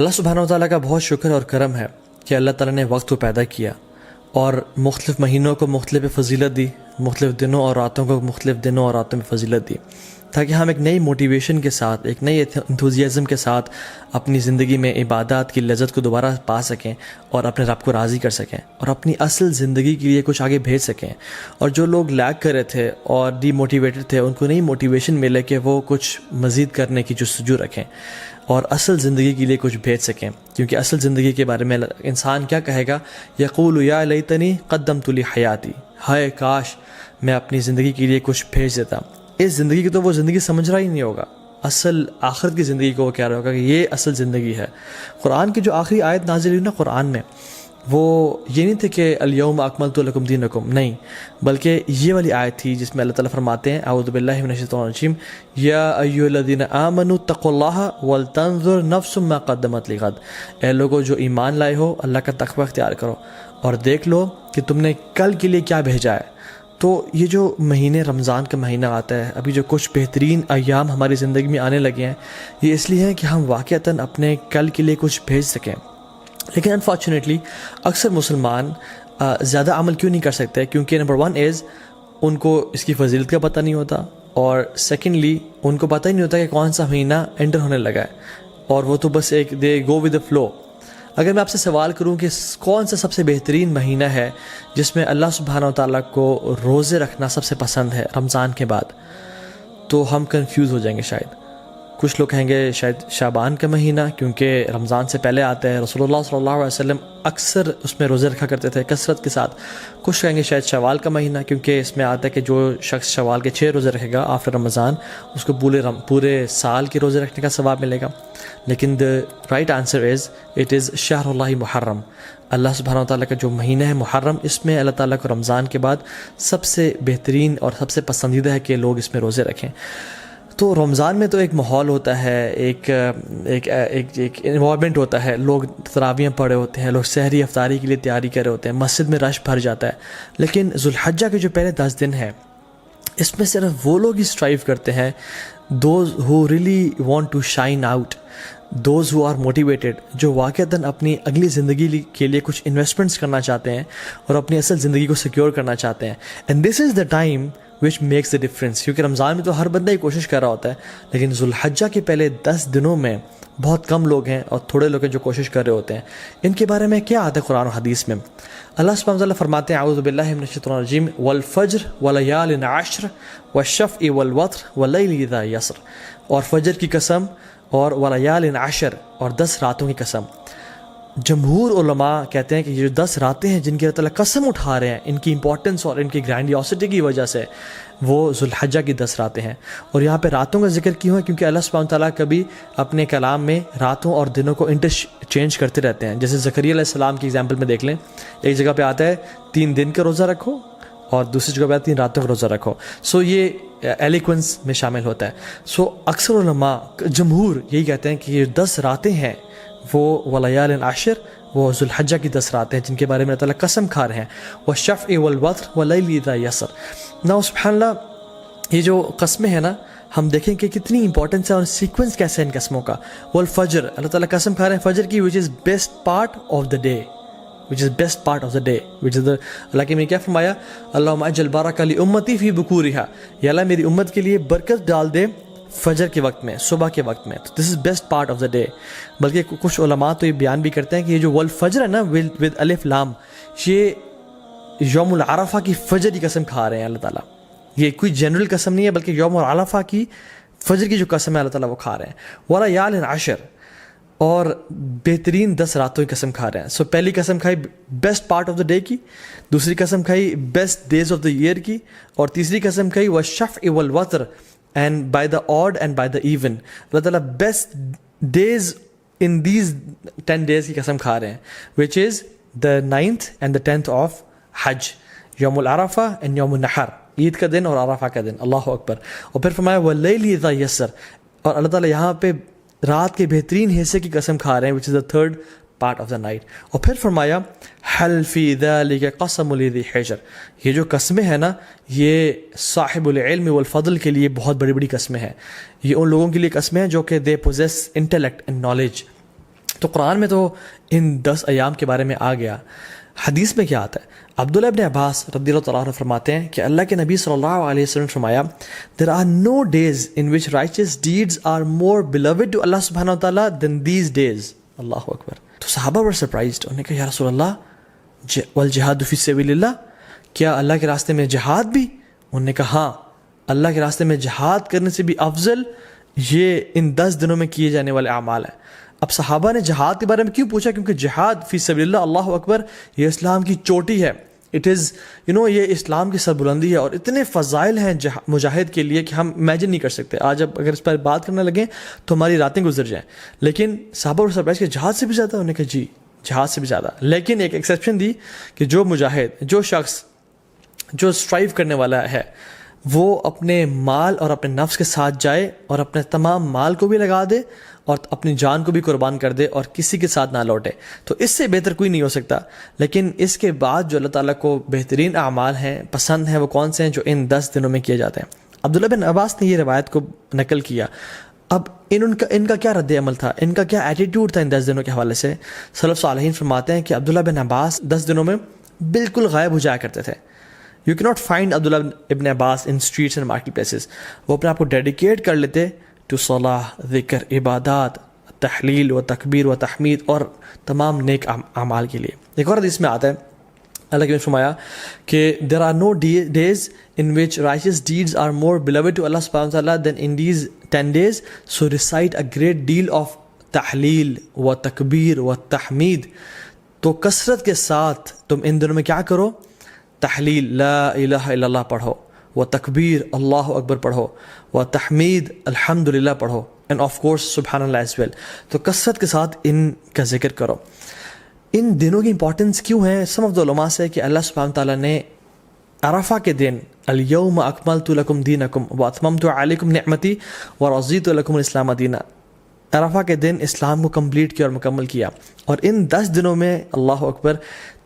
اللہ سبحانہ و تعالیٰ کا بہت شکر اور کرم ہے کہ اللہ تعالیٰ نے وقت کو پیدا کیا اور مختلف مہینوں کو مختلف فضیلت دی، مختلف دنوں اور راتوں کو مختلف دنوں اور راتوں میں فضیلت دی، تاکہ ہم ایک نئی موٹیویشن کے ساتھ، ایک نئی انتھوزیازم کے ساتھ اپنی زندگی میں عبادات کی لذت کو دوبارہ پا سکیں اور اپنے رب کو راضی کر سکیں اور اپنی اصل زندگی کے لیے کچھ آگے بھیج سکیں۔ اور جو لوگ لیگ کر رہے تھے اور ڈی موٹیویٹڈ تھے، ان کو نئی موٹیویشن ملے کہ وہ کچھ مزید کرنے کی جستجو رکھیں اور اصل زندگی کے لیے کچھ بھیج سکیں، کیونکہ اصل زندگی کے بارے میں انسان کیا کہے گا؟ یقول یا لیتنی قدمت لی حیاتی، ہائے کاش میں اپنی زندگی کے لیے کچھ بھیج دیتا۔ اس زندگی کی تو وہ زندگی سمجھ رہا ہی نہیں ہوگا، اصل آخرت کی زندگی کو وہ کہہ رہا ہوگا کہ یہ اصل زندگی ہے۔ قرآن کی جو آخری آیت نازل ہوئی نا قرآن میں، وہ یہ نہیں تھے کہ الیوم اکملت لکم دینکم، نہیں، بلکہ یہ والی آیت تھی جس میں اللہ تعالیٰ فرماتے ہیں اعوذ باللہ من الشیطان الرجیم یا ایھا الذین آمنوا اتقوا اللہ ولتنظر نفس ما قدمت لغد، اے لوگوں جو ایمان لائے ہو اللہ کا تقوی اختیار کرو اور دیکھ لو کہ تم نے کل کے لیے کیا بھیجا ہے۔ تو یہ جو مہینے رمضان کا مہینہ آتا ہے، ابھی جو کچھ بہترین ایام ہماری زندگی میں آنے لگے ہیں، یہ اس لیے ہے کہ ہم واقعتاً اپنے کل کے لیے کچھ بھیج سکیں۔ لیکن انفارچونیٹلی اکثر مسلمان زیادہ عمل کیوں نہیں کر سکتے؟ کیونکہ نمبر 1 از ان کو اس کی فضیلت کا پتہ نہیں ہوتا، اور سیکنڈلی ان کو پتہ ہی نہیں ہوتا کہ کون سا مہینہ انٹر ہونے لگا ہے، اور وہ تو بس ایک دے گو ود دا فلو۔ اگر میں آپ سے سوال کروں کہ کون سا سب سے بہترین مہینہ ہے جس میں اللہ سبحانہ و تعالیٰ کو روزے رکھنا سب سے پسند ہے رمضان کے بعد، تو ہم کنفیوز ہو جائیں گے شاید۔ کچھ لوگ کہیں گے شاید شعبان کا مہینہ، کیونکہ رمضان سے پہلے آتا ہے، رسول اللہ صلی اللہ علیہ وسلم اکثر اس میں روزے رکھا کرتے تھے کثرت کے ساتھ۔ کچھ کہیں گے شاید شوال کا مہینہ، کیونکہ اس میں آتا ہے کہ جو شخص شوال کے 6 روزے رکھے گا آفٹر رمضان، اس کو پورے سال کے روزے رکھنے کا ثواب ملے گا۔ لیکن the right answer is it is شہر اللہ محرم، اللہ سبحانہ و تعالیٰ کا جو مہینہ ہے محرم، اس میں اللہ تعالیٰ کو رمضان کے بعد سب سے بہترین اور سب سے پسندیدہ ہے کہ لوگ اس میں روزے رکھیں۔ تو رمضان میں تو ایک ماحول ہوتا ہے، ایک انوائرمنٹ ہوتا ہے، لوگ تراویحیں پڑھے ہوتے ہیں، لوگ سحری افطاری کے لیے تیاری کر رہے ہوتے ہیں، مسجد میں رش بھر جاتا ہے۔ لیکن ذوالحجہ کے جو پہلے 10 دن ہیں، اس میں صرف وہ لوگ ہی اسٹرائیو کرتے ہیں، those who really want to shine out, those who are motivated, جو واقعتاً اپنی اگلی زندگی کے لیے کچھ انویسٹمنٹس کرنا چاہتے ہیں اور اپنی اصل زندگی کو سیکیور کرنا چاہتے ہیں۔ And this is the time which makes the difference, کیونکہ رمضان میں تو ہر بندہ ہی کوشش کر رہا ہوتا ہے، لیکن ذوالحجہ کے پہلے 10 دنوں میں بہت کم لوگ ہیں اور تھوڑے لوگ ہیں جو کوشش کر رہے ہوتے ہیں۔ ان کے بارے میں کیا آتا ہے قرآن و حدیث میں؟ اللہ سبحانہ وتعالیٰ فرماتے ہیں اعوذ باللہ من الشیطان الرجیم والفجر ولیال عشر والشفع والوتر واللیل اذا یسر، اور فجر کی قسم اور ولیال عشر، اور 10 راتوں کی قسم۔ جمہور علماء کہتے ہیں کہ یہ جو 10 راتیں ہیں جن کی اللہ تعالیٰ قسم اٹھا رہے ہیں، ان کی امپورٹنس اور ان کی گرینڈیوسٹی کی وجہ سے وہ ذوالحجہ کی 10 راتیں ہیں۔ اور یہاں پہ راتوں کا ذکر کیوں ہے؟ کیونکہ اللہ سبحانہ تعالیٰ کبھی اپنے کلام میں راتوں اور دنوں کو انٹرچینج کرتے رہتے ہیں۔ جیسے زکریا علیہ السلام کی ایگزامپل میں دیکھ لیں، ایک جگہ پہ آتا ہے 3 دن کا روزہ رکھو اور دوسری جگہ پہ آتا ہے 3 راتوں کا روزہ رکھو۔ سو یہ ایلیکوینس میں شامل ہوتا ہے۔ سو اکثر علماء جمہور یہی کہتے ہیں کہ یہ 10 راتیں ہیں وہ ولیال عشر، وہ ذوالحجہ کی 10 راتیں ہیں جن کے بارے میں اللہ تعالیٰ قسم کھا رہے ہیں، والشفع والوتر واللیل اذا یسر۔ نا سبحان اللہ، یہ جو قسمیں ہیں نا، ہم دیکھیں کہ کتنی امپورٹنس ہے اور سیکوینس کیسے ہے ان قسموں کا۔ والفجر، اللہ تعالیٰ قسم کھا رہے ہیں فجر کی، which is best part of the day، which is best part of the day، which is the، اللہ کے میں کیا فرمایا؟ اللہم اجعل بارک لامتی فی بکورہا، یا اللہ میری امت کے لیے برکت ڈال دے فجر کے وقت میں، صبح کے وقت میں۔ تو this is best part of the day. بلکہ کچھ علماء تو یہ بیان بھی کرتے ہیں کہ یہ جو والفجر ہے نا ود الف لام، یہ یوم العرفہ کی فجر کی قسم کھا رہے ہیں اللہ تعالیٰ۔ یہ کوئی جنرل قسم نہیں ہے، بلکہ یوم العرفہ کی فجر کی جو قسم ہے اللہ تعالیٰ وہ کھا رہے ہیں۔ ولیال عشر، اور بہترین 10 راتوں کی قسم کھا رہے ہیں۔ سو پہلی قسم کھائی best part of the day کی، دوسری قسم کھائی best days of the year کی، اور تیسری قسم کھائی والشفع والوتر and by the odd and by the even، اللہ تعالیٰ best days in these 10 days کی قسم کھا رہے ہیں، which is the 9th and the 10th of حج، یوم العرفہ and یوم النحر، عید کا دن اور عرفہ کا دن، اللہ اکبر۔ اور پھر فرمایا واللیل اذا یسر، اور اللہ تعالیٰ یہاں پہ رات کے بہترین حصے کی قسم کھا رہے ہیں، which is the 3rd part of the night۔ اور پھر فرمایا حل فی ذلک قسم لذی حجر، یہ جو قسمیں ہیں نا، یہ صاحب العلم والفضل کے لیے بہت بڑی بڑی قسمیں ہیں۔ یہ ان لوگوں کے لیے قسمیں ہیں جو کہ they possess intellect and knowledge, تو قرآن میں تو ان 10 ایام کے بارے میں آ گیا. حدیث میں کیا آتا ہے؟ عبداللہ ابن عباس رضی اللہ تعالیٰ عنہ فرماتے ہیں کہ اللہ کے نبی صلی اللہ علیہ وسلم نے فرمایا there are no days in which righteous deeds are more beloved to Allah subhanahu wa ta'ala than these days. اللہ اکبر. تو صحابہ were surprised. انہوں نے کہا یا رسول اللہ والجہاد فی سبیل اللہ، کیا اللہ کے راستے میں جہاد بھی؟ انہوں نے کہا ہاں، اللہ کے راستے میں جہاد کرنے سے بھی افضل یہ ان 10 دنوں میں کیے جانے والے اعمال ہیں. اب صحابہ نے جہاد کے بارے میں کیوں پوچھا؟ کیونکہ جہاد فی سبیل اللہ، اللہ اکبر، یہ اسلام کی چوٹی ہے. اٹ از یہ اسلام کی سربلندی ہے، اور اتنے فضائل ہیں مجاہد کے لیے کہ ہم امیجن نہیں کر سکتے. آج اب اگر اس پر بات کرنے لگیں تو ہماری راتیں گزر جائیں. لیکن صحابہ اور سرپرائز کہ جہاد سے بھی زیادہ؟ انہوں نے کہا جی جہاد سے بھی زیادہ. لیکن ایک ایکسیپشن دی کہ جو مجاہد، جو شخص جو اسٹرائیو کرنے والا ہے، وہ اپنے مال اور اپنے نفس کے ساتھ جائے اور اپنے تمام مال کو بھی لگا دے اور اپنی جان کو بھی قربان کر دے اور کسی کے ساتھ نہ لوٹے، تو اس سے بہتر کوئی نہیں ہو سکتا. لیکن اس کے بعد جو اللہ تعالیٰ کو بہترین اعمال ہیں، پسند ہیں، وہ کون سے ہیں؟ جو ان 10 دنوں میں کیے جاتے ہیں. عبداللہ بن عباس نے یہ روایت کو نقل کیا. اب ان کا کیا رد عمل تھا، ان کا کیا ایٹیٹیوڈ تھا ان 10 دنوں کے حوالے سے؟ سلف صالحین فرماتے ہیں کہ عبداللہ بن عباس 10 دنوں میں بالکل غائب ہو جایا کرتے تھے. یو کی ناٹ فائنڈ عبداللہ ابن عباس ان اسٹریٹس اینڈ مارکیٹ پلیسز. وہ اپنے آپ کو ڈیڈیکیٹ کر لیتے ٹو صلاح، ذکر، عبادات، تحلیل و تکبیر و تحمید اور تمام نیک اعمال کے لیے. ایک اور حدیث میں آتا ہے اللہ کے فرمایا کہ there are no days in which righteous deeds are more beloved to Allah subhanahu wa ta'ala than in these 10 days, so recite a great deal of تحلیل و تکبیر و تحمید. تو کثرت کے ساتھ تم ان دنوں میں کیا کرو؟ تحلیل لا الہ الا اللہ پڑھو، و تکبیر اللہ اکبر پڑھو، و تحمید الحمدللہ پڑھو، اینڈ آف کورس سبحان اللہ ایز ویل. تو کثرت کے ساتھ ان کا ذکر کرو. ان دنوں کی امپورٹنس کیوں ہے؟ سم آف دا علماء سے کہ اللہ سبحانہ تعالیٰ نے عرفہ کے دن الیوم اکملت لکم دینکم واتممت علیکم نعمتی ورضیت لکم الاسلام دینا، عرفہ کے دن اسلام کو کمپلیٹ کیا اور مکمل کیا. اور ان 10 دنوں میں اللہ اکبر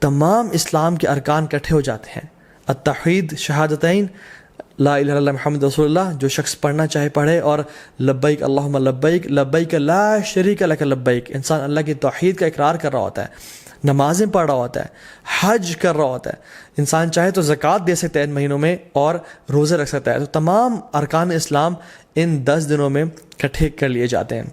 تمام اسلام کے ارکان اکٹھے ہو جاتے ہیں. التوحید، شہادتین، لا الہ الا اللہ محمد رسول اللہ، جو شخص پڑھنا چاہے پڑھے، اور لبیک اللہم لبیک لبیک لا شریک لک لبیک. انسان اللہ کی توحید کا اقرار کر رہا ہوتا ہے، نمازیں پڑھ رہا ہوتا ہے، حج کر رہا ہوتا ہے. انسان چاہے تو زکوٰۃ دے سکتا ہے ان مہینوں میں اور روزے رکھ سکتا ہے. تو تمام ارکان اسلام ان 10 دنوں میں اکٹھے کر لیے جاتے ہیں.